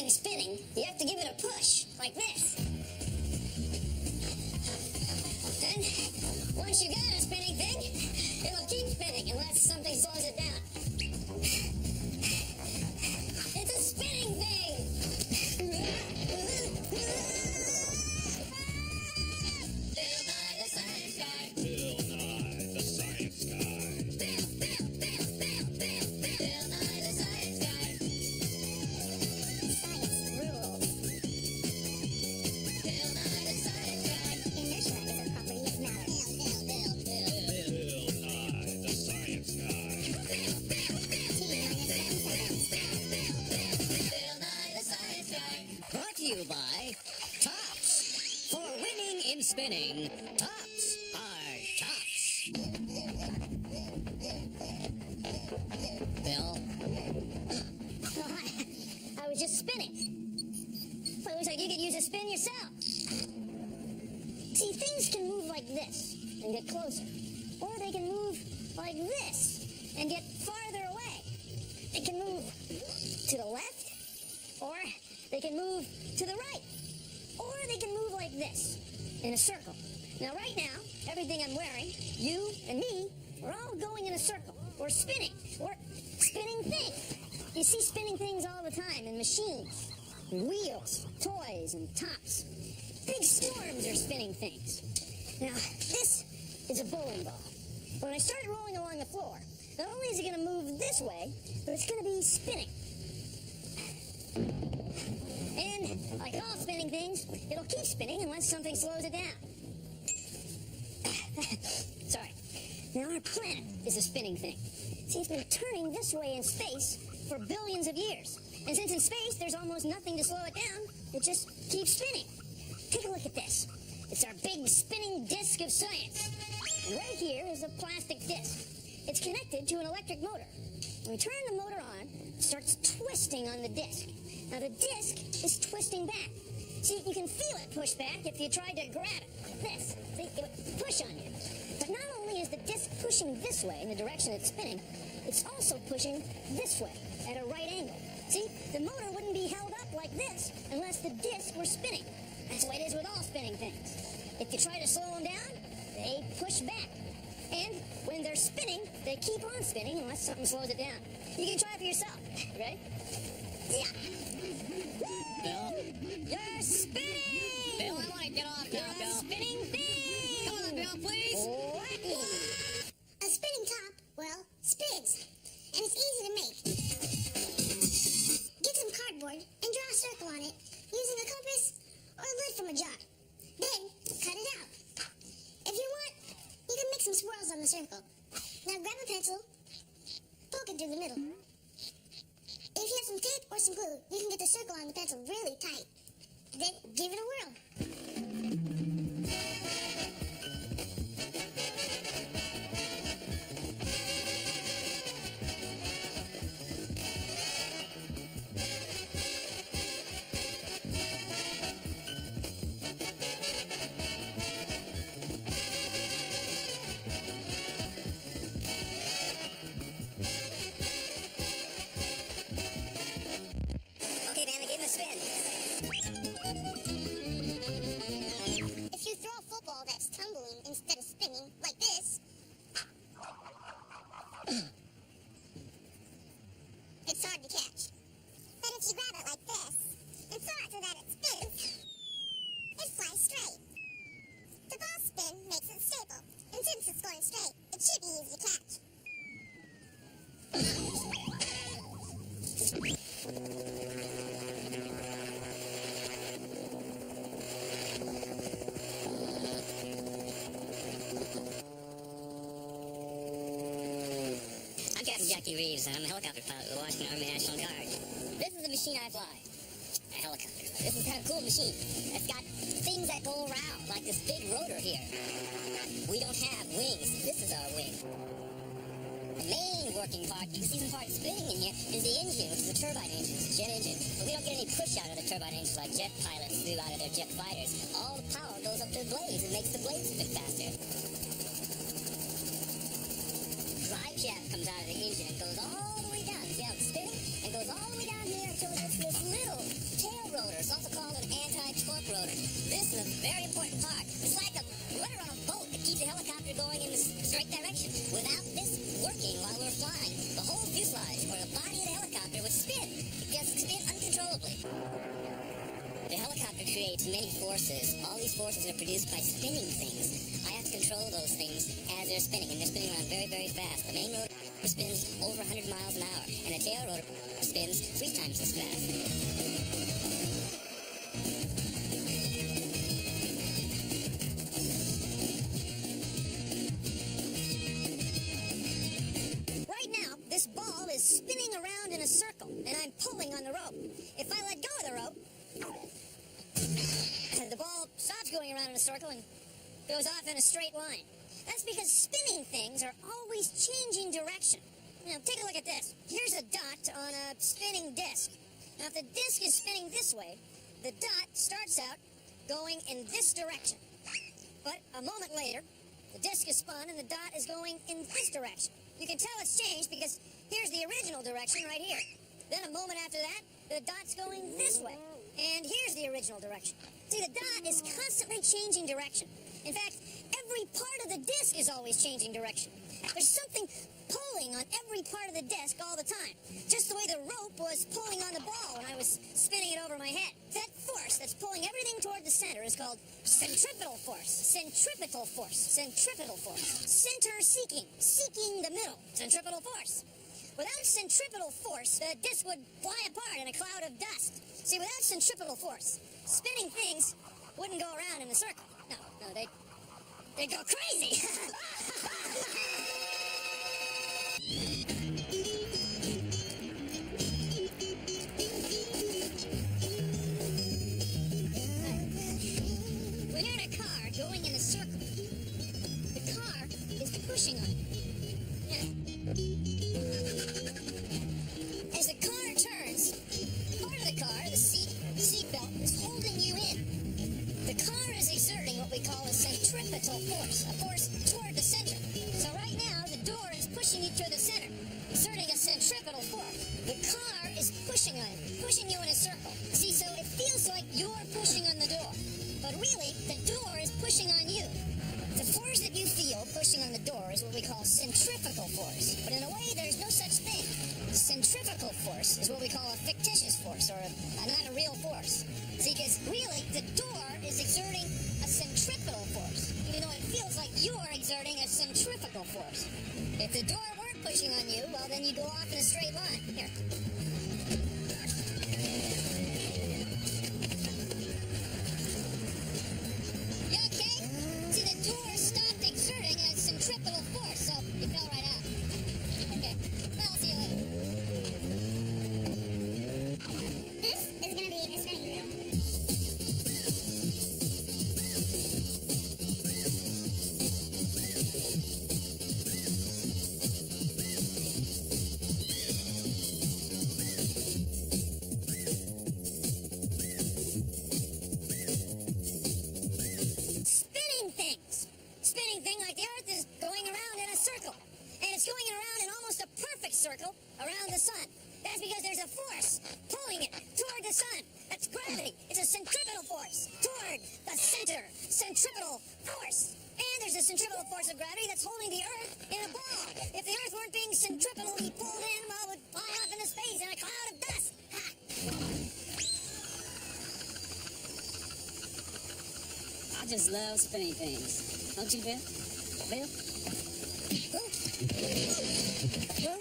something's spinning, you have to give it a push, like this. And once you got a spinning thing, it'll keep spinning unless something slows it down. It's a spinning thing! Bill Nye the Science Guy. Bill Nye the Science Guy. Bill Nye the Science Guy. Science rules. Bill Nye the Science Guy. Inertia is a property of matter. Bill Nye the Science Guy. Bill Nye the Science Guy. Brought to you by Tops. For winning in spinning, Tops are tops. Bill? I was just spinning. Well, it looks like you could use a spin yourself. See, things can move like this and get closer. Or they can move like this and get farther away. They can move to the left, or they can move to the right. Or they can move like this, in a circle. Now, right now, everything I'm wearing, you and me, we're all going in a circle. We're spinning. We're spinning things. You see spinning things all the time in machines, and wheels, toys, and tops. Big storms are spinning things. Now, this is a bowling ball. When I start rolling along the floor, not only is it going to move this way, but it's going to be spinning. And, like all spinning things, it'll keep spinning unless something slows it down. Sorry. Now, our planet is a spinning thing. See, it's been turning this way in space for billions of years. And since in space there's almost nothing to slow it down, it just keeps spinning. Take a look at this. It's our big spinning disk of science. And right here is a plastic disc. It's connected to an electric motor. When we turn the motor on, it starts twisting on the disc. Now the disc is twisting back. See, you can feel it push back if you tried to grab it, like this. See, it would push on you. But not only is the disc pushing this way in the direction it's spinning, it's also pushing this way at a right angle. See, the motor wouldn't be held up like this unless the disc were spinning. That's the way it is with all spinning things. If you try to slow them down, they push back. And when they're spinning, they keep on spinning unless something slows it down. You can try it for yourself. You ready? Yeah. Bill? You're spinning! Bill, I want to get off now, You're a Bill. spinning thing! Come on, Bill, please. Wacky. A spinning top, well, spins. And it's easy to make. Get some cardboard and draw a circle on it using a compass or a lid from a jar. Then, cut it out. If you want, you can make some swirls on the circle. Now grab a pencil, poke it through the middle. If you have some tape or some glue, you can get the circle on the pencil really tight. Then give it a whirl. Okay, man, I gave him a spin. If you throw a football that's tumbling instead of spinning, like this, it's hard to catch. But if you grab it like this and throw it so that it spins, it flies straight. The ball spin makes it stable, and since it's going straight, it should be easy to catch. I'm Captain Jackie Reeves, and I'm a helicopter pilot with the Washington Army National Guard. This is the machine I fly. A helicopter. This is kind of cool machine. It's got things that go around, like this big rotor here. We don't have wings. This is our wing. The main working part, you can see some parts spinning in here, is the engine, which is a turbine engine. It's a jet engine. But we don't get any push out of the turbine engines like jet pilots do out of their jet fighters. All the power goes up to the blades and makes the blades spin faster. Drive shaft comes out of the engine and goes all the way down. See how it's spinning? It goes all the way down here until it gets to this little this is a very important part. It's like a rudder on a boat that keeps the helicopter going in the straight direction. Without this working while we're flying, the whole fuselage or the body of the helicopter would spin. It gets spin uncontrollably. The helicopter creates many forces. All these forces are produced by spinning things. I have to control those things as they're spinning, and they're spinning around very, very fast. The main rotor spins over 100 miles an hour, and the tail rotor spins 3 times as fast. Right now, this ball is spinning around in a circle, and I'm pulling on the rope. If I let go of the rope, the ball stops going around in a circle and goes off in a straight line. That's because spinning things are always changing direction. Now, take a look at this. Here's a dot on a spinning disc. Now, if the disc is spinning this way, the dot starts out going in this direction. But a moment later, the disc is spun and the dot is going in this direction. You can tell it's changed because here's the original direction right here. Then a moment after that, the dot's going this way. And here's the original direction. See, the dot is constantly changing direction. In fact, every part of the disc is always changing direction. There's something pulling on every part of the disc all the time. Just the way the rope was pulling on the ball when I was spinning it over my head. That force that's pulling everything toward the center is called centripetal force. Centripetal force. Centripetal force. Center seeking. Seeking the middle. Centripetal force. Without centripetal force, the disc would fly apart in a cloud of dust. See, without centripetal force, spinning things wouldn't go around in a circle. No, they'd go crazy. When you're in a car going in a circle, the car is pushing on you. As the car turns, part of the car, the seat belt, is holding you in. The car is exerting what we call a centripetal force, a force toward the center. So right now, the door is pushing you to the center, exerting a centripetal force. The car is pushing on you, pushing you in a circle. See, so it feels like you're pushing on the door, but really, the door is pushing on you. The force that you feel pushing on the door is what we call centrifugal force. But in a way, there's no such thing. Centrifugal force is what we call a fictitious force, or not a real force. See, because really, the door is exerting a centripetal force, even though it feels like you're exerting a centrifugal force. If the door weren't pushing on you, well, then you go off in a straight line. Here. You okay? See, the door stopped exerting a centripetal force, so you fell right out. Okay. Well, I'll see you later. This is gonna be a spinning wheel. Spinning thing like the Earth is going around in a circle. And it's going around in almost a perfect circle around the sun. That's because there's a force pulling it toward the sun. That's gravity. It's a centripetal force toward the center. Centripetal force. And there's a centripetal force of gravity that's holding the Earth in a ball. If the Earth weren't being centripetally pulled in, well, it would fly off into space in a cloud of dust. Ha! I just love spinning things. Don't you, Bill? Bill? Bill?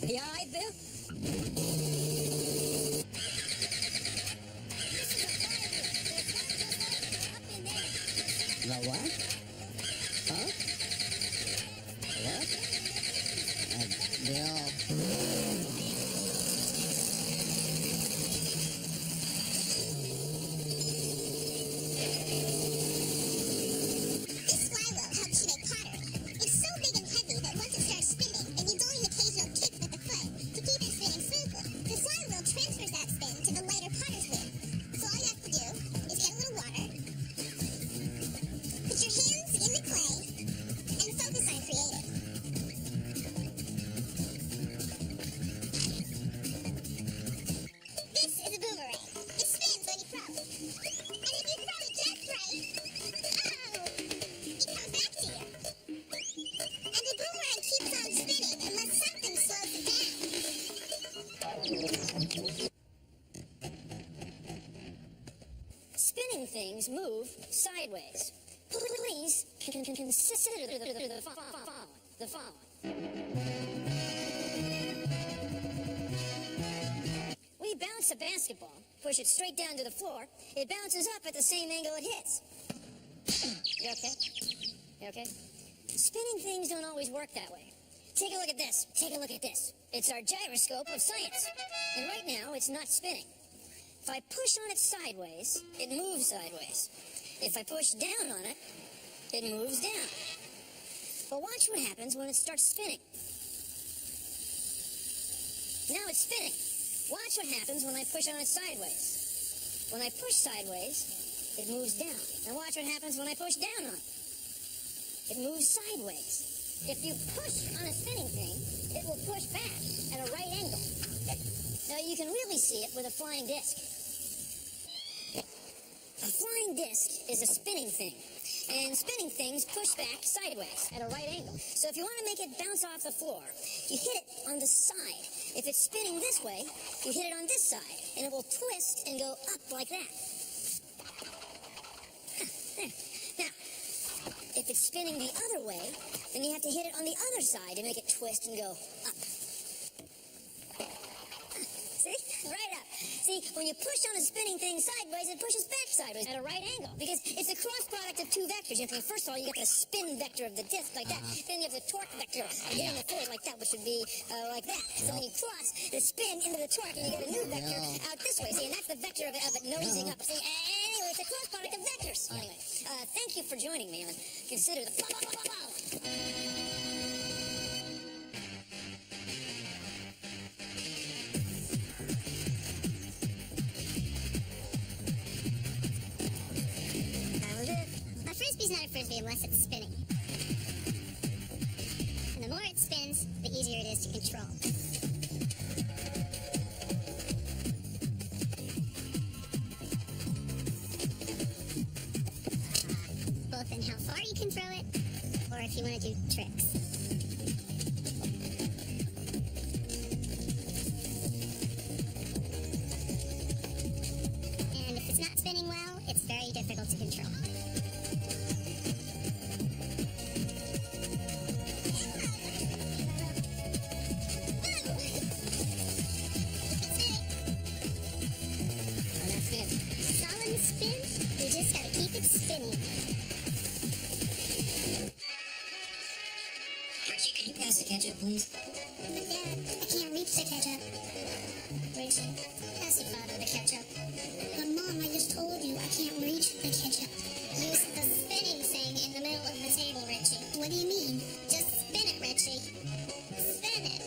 You all right, Bill? The what? Huh? What? Bill... This flywheel helps you make pottery. It's so big and heavy that once it starts spinning, it needs only an occasional kick with the foot to keep it spinning smoothly. Spinning things move sideways. Please consider the following. We bounce a basketball, push it straight down to the floor. It bounces up at the same angle it hits. You okay? You okay? Spinning things don't always work that way. Take a look at this. Take a look at this. It's our gyroscope of science. And right now, it's not spinning. If I push on it sideways, it moves sideways. If I push down on it, it moves down. But watch what happens when it starts spinning. Now it's spinning. Watch what happens when I push on it sideways. When I push sideways, it moves down. And watch what happens when I push down on it. It moves sideways. If you push on a spinning thing, it will push back at a right angle. Now you can really see it with a flying disc. A flying disc is a spinning thing. And spinning things push back sideways at a right angle. So if you want to make it bounce off the floor, you hit it on the side. If it's spinning this way, you hit it on this side, and it will twist and go up like that. There. Now, if it's spinning the other way, then you have to hit it on the other side to make it twist and go up. See? Right up. See, when you push on a spinning thing sideways, it pushes back sideways at a right angle. Because it's a cross product of two vectors. First of all, you get the spin vector of the disc like that. Then you have the torque vector of getting the forward like that, which would be like that. So then you cross the spin into the torque, and you get a new vector out this way. See, and that's the vector of it nosing up. See, anyway, it's a cross product of vectors. Anyway, thank you for joining me on Consider the A frisbee's not a frisbee unless it's spinning. And the more it spins, the easier it is to control. Both in how far you can throw it, or if you want to do tricks. And if it's not spinning well, it's very difficult to control. Solid spin, you just gotta keep it spinning. Archie, can you pass the ketchup, please? But Dad, I can't reach the ketchup. Richie, pass your father the ketchup. But Mom, I just told you I can't reach the ketchup. Use the spinning thing in the middle of the table, Richie. What do you mean? Just spin it, Richie. Spin it.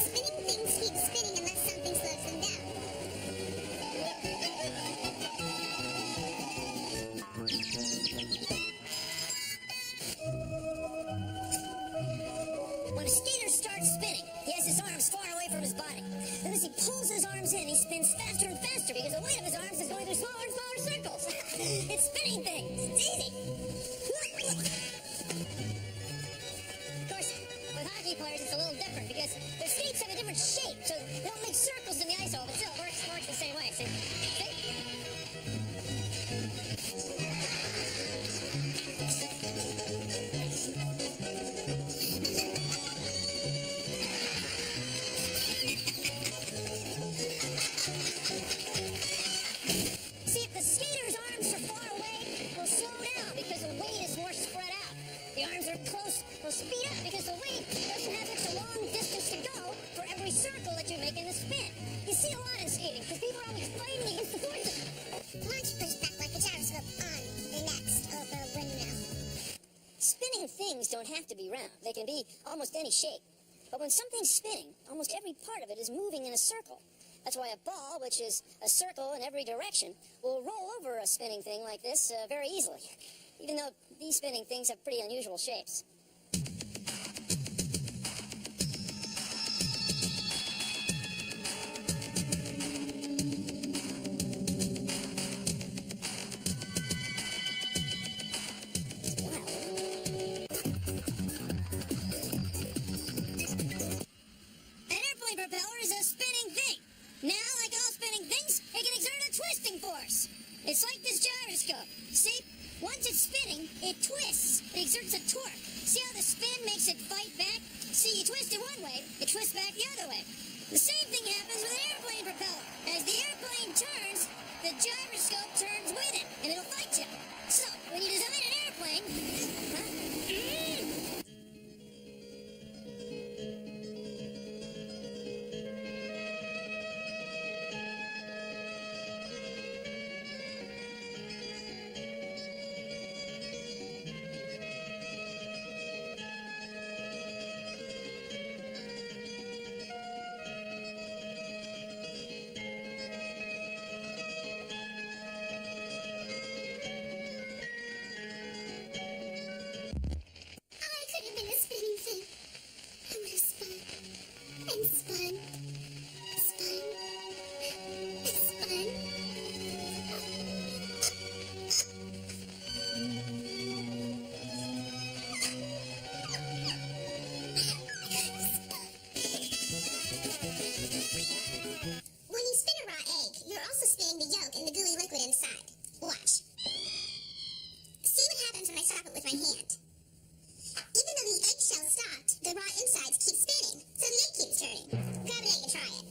Spinning things keep spinning unless something slows them down. When a skater starts spinning, he has his arms far away from his body. Then as he pulls his arms in, he spins faster and faster because the weight of his arms is going through smaller and smaller circles. It's spinning things. It's easy. Of course, with hockey players, it's a little different because their skates have a different shape, so they don't make circles in the ice hole, but still, it works the same way. See? See, if the skater's arms are far away, will slow down because the weight is more spread out. The arms are close, will speed up because the weight doesn't have such a long distance to go for every circle that you make in the spin. You see a lot in skating because people are always fighting against the forces. Launch push back like a gyroscope on the next open windmill. Spinning things don't have to be round. They can be almost any shape. But when something's spinning, almost every part of it is moving in a circle. That's why a ball, which is a circle in every direction, will roll over a spinning thing like this very easily, even though these spinning things have pretty unusual shapes. It's like this gyroscope. See? Once it's spinning, it twists. It exerts a torque. See how the spin makes it fight back? See, you twist it one way, it twists back the other way. The same thing happens with an airplane propeller. As the airplane turns, the gyroscope turns with it, and it'll fight you. So, when you design an airplane... I could have been a spinning thing. I would have spun and spun, spun and spun. When you spin a raw egg, you're also spinning the yolk and the gooey liquid inside. Watch. See what happens when I stop it with my hand. Even though the eggshell stopped, the raw insides keep spinning, so the egg keeps turning. Grab an egg and try it.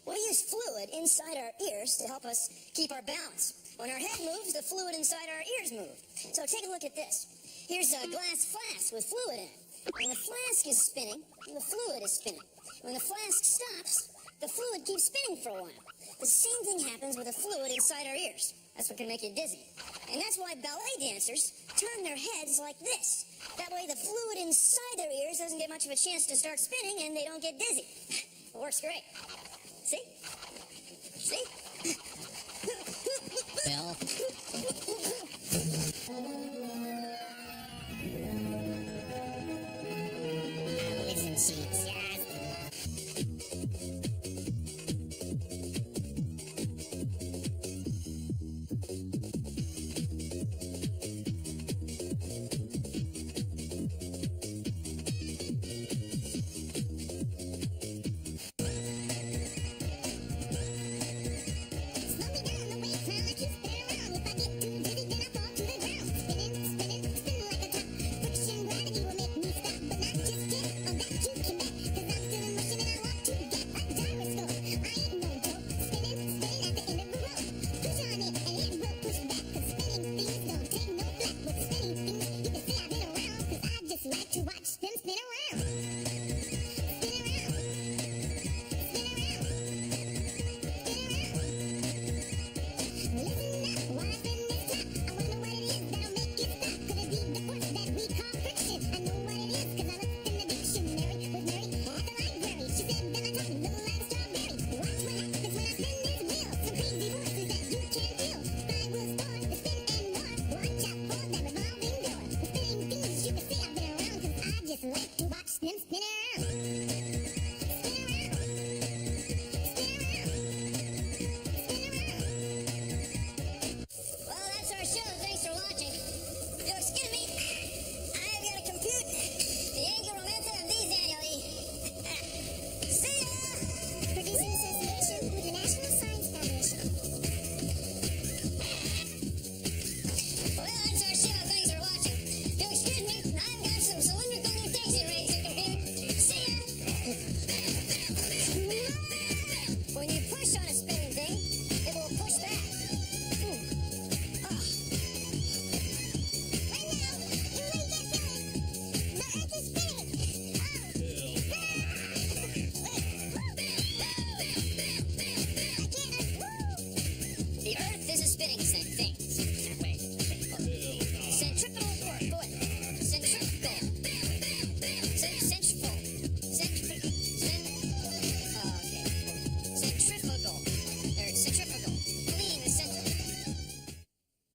We use fluid inside our ears to help us keep our balance. When our head moves, the fluid inside our ears move. So take a look at this. Here's a glass flask with fluid in it. When the flask is spinning, the fluid is spinning. When the flask stops, the fluid keeps spinning for a while. The same thing happens with the fluid inside our ears. That's what can make you dizzy. And that's why ballet dancers turn their heads like this. That way the fluid inside their ears doesn't get much of a chance to start spinning and they don't get dizzy. It works great. See? See? Bill?